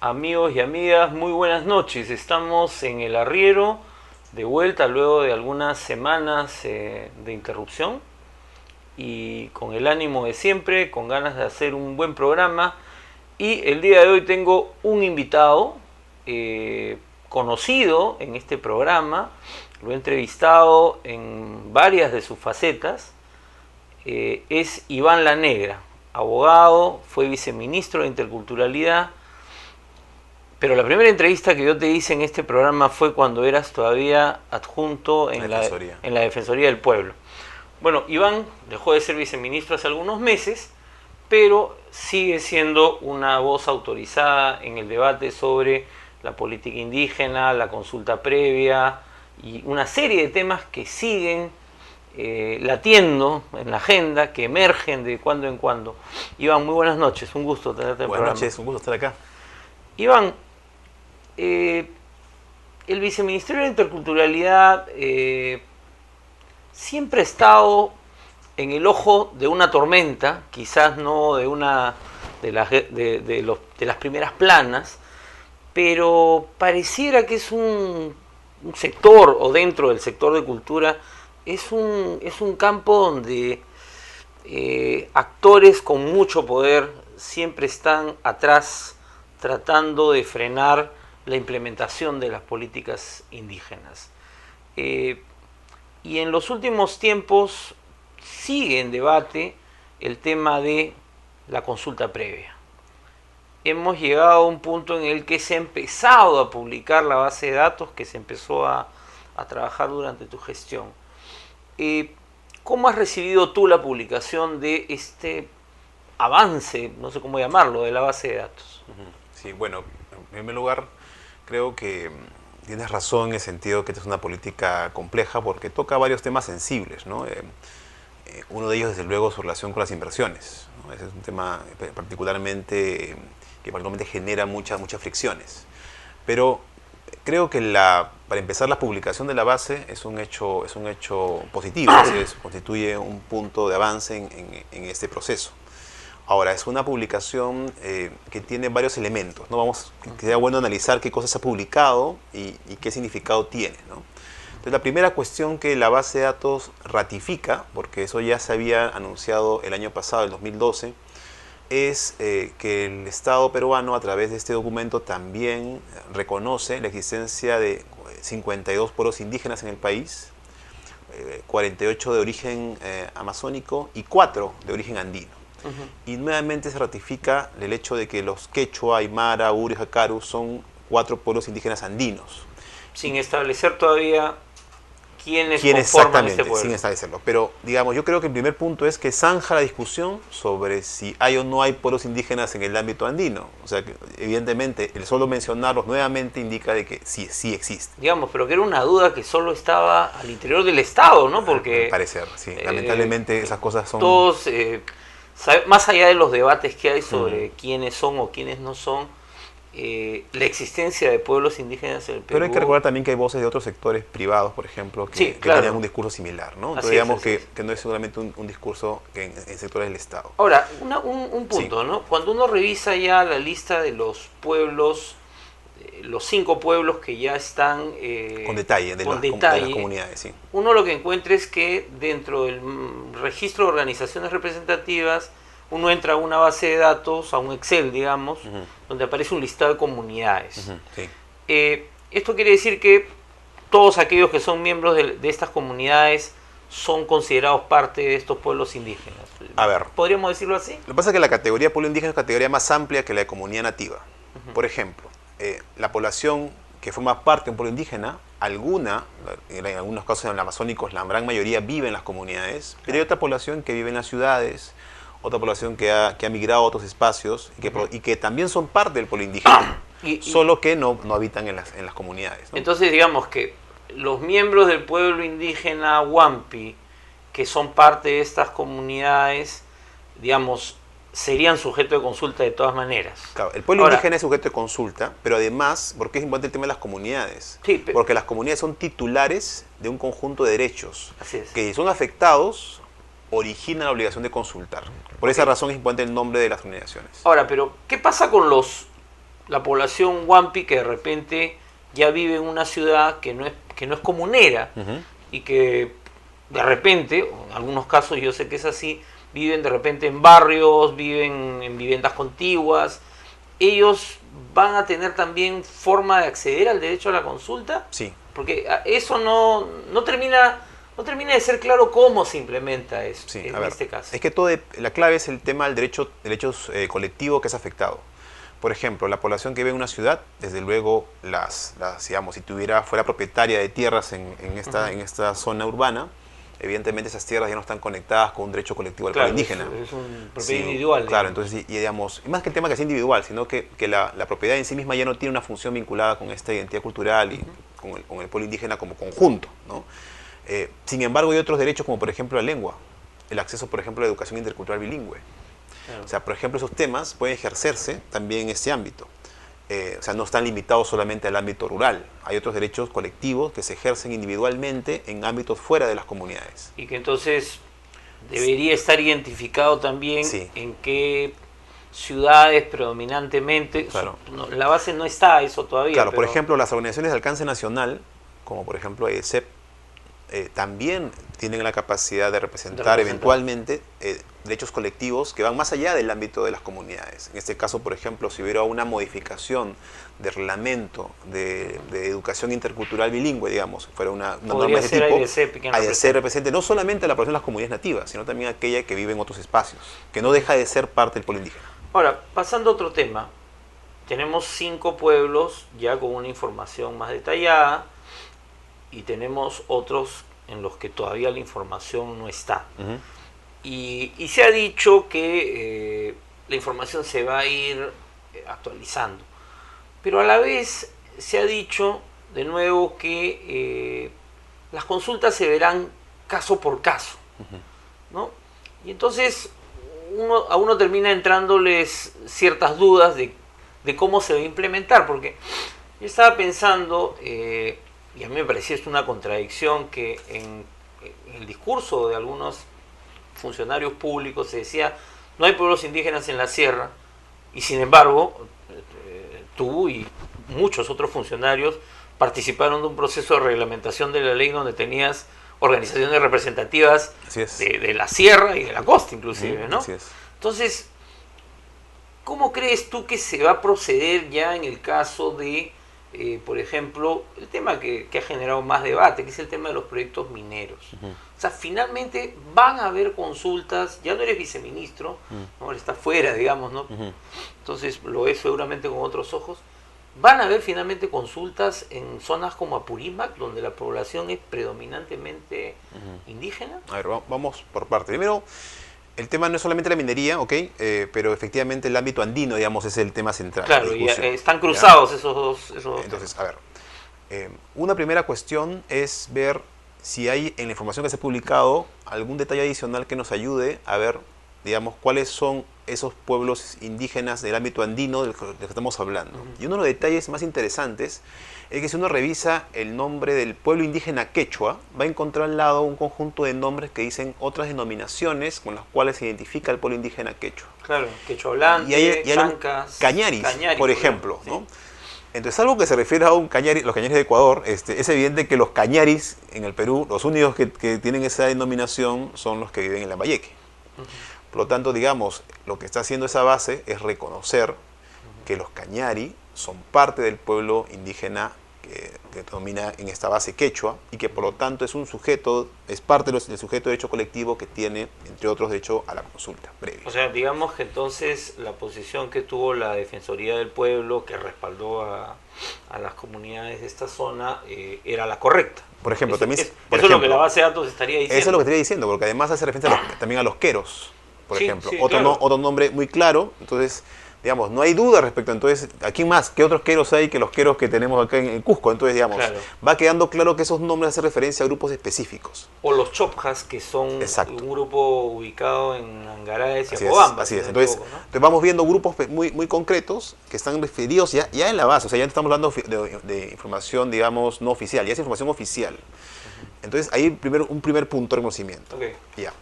Amigos y amigas, muy buenas noches. Estamos en el arriero, de vuelta luego de algunas semanas de interrupción y con el ánimo de siempre, con ganas de hacer un buen programa. Y el día de hoy tengo un invitado conocido en este programa, lo he entrevistado en varias de sus facetas. Es Iván La Negra, abogado, fue viceministro de Interculturalidad. Pero la primera entrevista que yo te hice en este programa fue cuando eras todavía adjunto en la Defensoría del Pueblo. Bueno, Iván dejó de ser viceministro hace algunos meses, pero sigue siendo una voz autorizada en el debate sobre la política indígena, la consulta previa y una serie de temas que siguen latiendo en la agenda, que emergen de cuando en cuando. Iván, muy buenas noches, un gusto tenerte en el programa. Buenas noches, un gusto estar acá. Iván, el Viceministerio de Interculturalidad siempre ha estado en el ojo de una tormenta, quizás no de una de las primeras planas, pero pareciera que es un sector, o dentro del sector de cultura, es un campo donde actores con mucho poder siempre están atrás tratando de frenar la implementación de las políticas indígenas. Y en los últimos tiempos sigue en debate el tema de la consulta previa. Hemos llegado a un punto en el que se ha empezado a publicar la base de datos, que se empezó a trabajar durante tu gestión. ¿Cómo has recibido tú la publicación de este avance, no sé cómo llamarlo, de la base de datos? Sí, bueno, en primer lugar, creo que tienes razón en el sentido que esta es una política compleja porque toca varios temas sensibles, ¿no? Uno de ellos, desde luego, su relación con las inversiones, ¿no? Ese es un tema particularmente que genera muchas fricciones. Pero creo que para empezar, la publicación de la base es un hecho positivo, constituye un punto de avance en este proceso. Ahora, es una publicación que tiene varios elementos, ¿no? Que sería bueno analizar qué cosas se ha publicado y qué significado tiene, ¿no? Entonces, la primera cuestión que la base de datos ratifica, porque eso ya se había anunciado el año pasado, el 2012, es que el Estado peruano, a través de este documento, también reconoce la existencia de 52 pueblos indígenas en el país, 48 de origen amazónico y 4 de origen andino. Y nuevamente se ratifica el hecho de que los quechua, aymara, uri y jacaru son 4 pueblos indígenas andinos. Sin establecer todavía quiénes conforman este pueblo. Sin establecerlo. Pero, digamos, yo creo que el primer punto es que zanja la discusión sobre si hay o no hay pueblos indígenas en el ámbito andino. O sea, que evidentemente el solo mencionarlos nuevamente indica de que sí existe. Digamos, pero que era una duda que solo estaba al interior del Estado, ¿no? Porque al parecer, sí. Lamentablemente esas cosas son... Todos, más allá de los debates que hay sobre quiénes son o quiénes no son, la existencia de pueblos indígenas en el Perú... Pero hay que recordar también que hay voces de otros sectores privados, por ejemplo, que tenían un discurso similar, ¿no? Entonces digamos que no es solamente un discurso en sectores del Estado. Ahora, un punto, ¿no? Cuando uno revisa ya la lista de los pueblos, los 5 pueblos que ya están... con detalle, de las comunidades, sí. Uno lo que encuentra es que dentro del registro de organizaciones representativas, uno entra a una base de datos, a un Excel, digamos, donde aparece un listado de comunidades. Sí. Esto quiere decir que todos aquellos que son miembros de estas comunidades son considerados parte de estos pueblos indígenas. A ver. ¿Podríamos decirlo así? Lo que pasa es que la categoría pueblo indígena es una categoría más amplia que la de comunidad nativa. Por ejemplo, la población que forma parte de un pueblo indígena, en algunos casos en el amazónicos, la gran mayoría vive en las comunidades, pero hay otra población que vive en las ciudades, otra población que ha migrado a otros espacios y que también son parte del pueblo indígena, solo que no habitan en las comunidades, ¿no? Entonces, digamos que los miembros del pueblo indígena Huampi, que son parte de estas comunidades, digamos, serían sujeto de consulta de todas maneras. Claro, el pueblo indígena es sujeto de consulta, pero además, porque es importante el tema de las comunidades, porque las comunidades son titulares de un conjunto de derechos que son afectados, originan la obligación de consultar. Por esa razón es importante el nombre de las organizaciones. Ahora, pero ¿qué pasa con los la población huampi que de repente ya vive en una ciudad que no es comunera y que de repente, en algunos casos yo sé que es así, viven de repente en barrios, viven en viviendas contiguas, ellos van a tener también forma de acceder al derecho a la consulta. Sí. Porque eso no termina de ser claro cómo se implementa eso este caso. Es que la clave es el tema del derecho colectivo que es afectado. Por ejemplo, la población que vive en una ciudad, desde luego, digamos, si fuera propietaria de tierras en esta zona urbana, evidentemente esas tierras ya no están conectadas con un derecho colectivo del pueblo indígena. Es un propiedad individual. Claro, entonces, digamos, más que el tema que sea individual, sino que la propiedad en sí misma ya no tiene una función vinculada con esta identidad cultural y con el pueblo indígena como conjunto, ¿no? Sin embargo, hay otros derechos como, por ejemplo, la lengua, el acceso, por ejemplo, a la educación intercultural bilingüe. Claro. O sea, por ejemplo, esos temas pueden ejercerse también en este ámbito. O sea, no están limitados solamente al ámbito rural. Hay otros derechos colectivos que se ejercen individualmente en ámbitos fuera de las comunidades. Y que entonces debería estar identificado también en qué ciudades predominantemente. Claro. La base no está eso todavía. Claro, por ejemplo, las organizaciones de alcance nacional, como por ejemplo ESEP, también tienen la capacidad de representar eventualmente derechos colectivos que van más allá del ámbito de las comunidades. En este caso, por ejemplo, si hubiera una modificación de reglamento de educación intercultural bilingüe, digamos, fuera una norma de ese tipo, AEDESEP represente no solamente a la población de las comunidades nativas, sino también a aquella que vive en otros espacios, que no deja de ser parte del pueblo indígena. Ahora, pasando a otro tema, tenemos 5 pueblos ya con una información más detallada, y tenemos otros en los que todavía la información no está. Y se ha dicho que la información se va a ir actualizando. Pero a la vez se ha dicho de nuevo que las consultas se verán caso por caso, ¿no? Y entonces a uno termina entrándoles ciertas dudas de cómo se va a implementar, porque yo estaba pensando... y a mí me parecía esto una contradicción que en el discurso de algunos funcionarios públicos se decía no hay pueblos indígenas en la sierra, y sin embargo tú y muchos otros funcionarios participaron de un proceso de reglamentación de la ley donde tenías organizaciones representativas de la sierra y de la costa inclusive, ¿no? Así es. Entonces, ¿cómo crees tú que se va a proceder ya en el caso de por ejemplo, el tema que ha generado más debate, que es el tema de los proyectos mineros? O sea, finalmente van a haber consultas, ya no eres viceministro, ¿no? Está fuera, digamos, ¿no? Entonces lo ves seguramente con otros ojos. Van a haber finalmente consultas en zonas como Apurímac, donde la población es predominantemente indígena. A ver, vamos por parte. Primero, el tema no es solamente la minería, ¿ok? Pero efectivamente el ámbito andino, digamos, es el tema central. Claro, y están cruzados esos dos. Entonces, a ver, una primera cuestión es ver si hay en la información que se ha publicado algún detalle adicional que nos ayude a ver, digamos, cuáles son esos pueblos indígenas del ámbito andino del que estamos hablando. Y uno de los detalles más interesantes es que si uno revisa el nombre del pueblo indígena quechua, va a encontrar al lado un conjunto de nombres que dicen otras denominaciones con las cuales se identifica el pueblo indígena quechua. Claro, quechua hablante, y hay chancas, cañaris, por ejemplo, ¿no? Entonces, algo que se refiere a los cañaris de Ecuador, es evidente que los cañaris en el Perú, los únicos que tienen esa denominación son los que viven en Lambayeque. Por lo tanto, digamos, lo que está haciendo esa base es reconocer que los cañari son parte del pueblo indígena que domina en esta base quechua, y que por lo tanto es parte del sujeto de derecho colectivo que tiene, entre otros, derecho a la consulta previa. O sea, digamos que entonces la posición que tuvo la Defensoría del Pueblo, que respaldó a las comunidades de esta zona, era la correcta. Por ejemplo, eso es lo que la base de datos estaría diciendo. Eso es lo que estaría diciendo, porque además hace referencia también a los queros, por ejemplo. Claro. Otro nombre muy claro. Entonces, digamos, no hay duda respecto. Entonces, ¿aquí más? ¿Qué otros queros hay que los queros que tenemos acá en Cusco? Entonces, digamos, va quedando claro que esos nombres hacen referencia a grupos específicos. O los chopjas, que son un grupo ubicado en Angaraes y Apobamba. Así es. Entonces, vamos viendo grupos muy concretos que están referidos ya en la base. O sea, ya estamos hablando de información, digamos, no oficial. Ya es información oficial. Entonces, ahí un primer punto de conocimiento. Ya.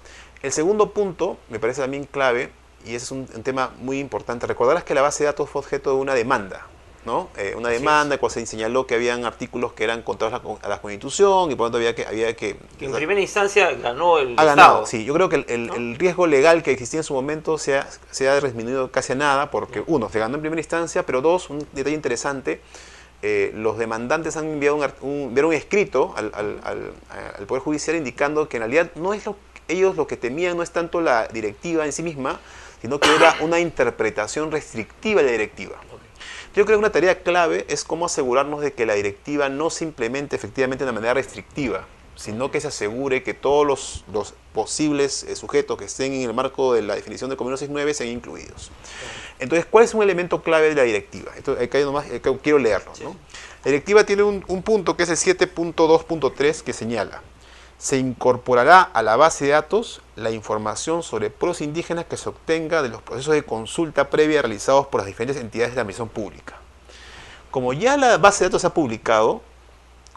El segundo punto, me parece también clave, y ese es un tema muy importante. Recordarás que la base de datos fue objeto de una demanda ¿no? Una demanda, cual se señaló que habían artículos que eran contrarios a la Constitución y por lo tanto había que en primera instancia ganó el Estado. Estado. Sí, yo creo que el riesgo legal que existía en su momento se ha disminuido casi a nada porque, uno, se ganó en primera instancia, pero dos, un detalle interesante, los demandantes han enviado un escrito al Poder Judicial indicando que en realidad no es ellos lo que temían no es tanto la directiva en sí misma, sino que era una interpretación restrictiva de la directiva. Yo creo que una tarea clave es cómo asegurarnos de que la directiva no se implemente efectivamente de una manera restrictiva, sino que se asegure que todos los posibles sujetos que estén en el marco de la definición del Convenio 69 sean incluidos. Entonces, ¿cuál es un elemento clave de la directiva? Esto, quiero leerlo, ¿no? La directiva tiene un punto que es el 7.2.3 que señala: se incorporará a la base de datos la información sobre pueblos indígenas que se obtenga de los procesos de consulta previa realizados por las diferentes entidades de la administración pública. Como ya la base de datos se ha publicado,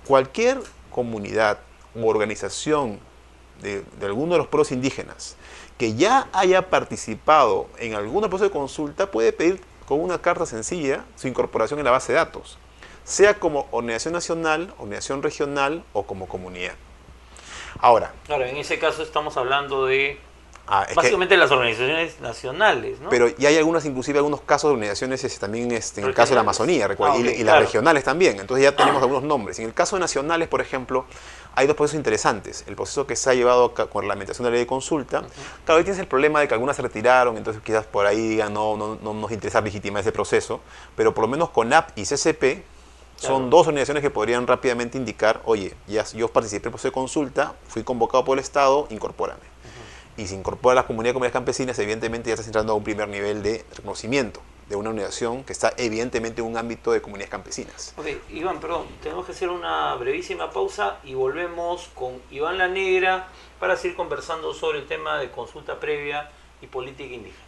cualquier comunidad u organización de alguno de los pueblos indígenas que ya haya participado en algún proceso de consulta puede pedir con una carta sencilla su incorporación en la base de datos, sea como organización nacional, organización regional o como comunidad. Ahora, en ese caso estamos hablando de básicamente las organizaciones nacionales, ¿no? Pero ya hay inclusive algunos casos de organizaciones también en el caso de la Amazonía, recuerda, y las regionales también. Entonces ya tenemos algunos nombres. En el caso de nacionales, por ejemplo, hay dos procesos interesantes. El proceso que se ha llevado con la reglamentación de la ley de consulta. Claro, ahí tienes el problema de que algunas se retiraron, entonces quizás por ahí digan no nos interesa legitimar ese proceso, pero por lo menos CONAP y CCP son dos organizaciones que podrían rápidamente indicar, oye, ya yo participé en el proceso de consulta, fui convocado por el Estado, incorpórame. Y si incorpora a las comunidades campesinas, evidentemente ya estás entrando a un primer nivel de reconocimiento de una organización que está evidentemente en un ámbito de comunidades campesinas. Ok, Iván, perdón, tenemos que hacer una brevísima pausa y volvemos con Iván La Negra para seguir conversando sobre el tema de consulta previa y política indígena.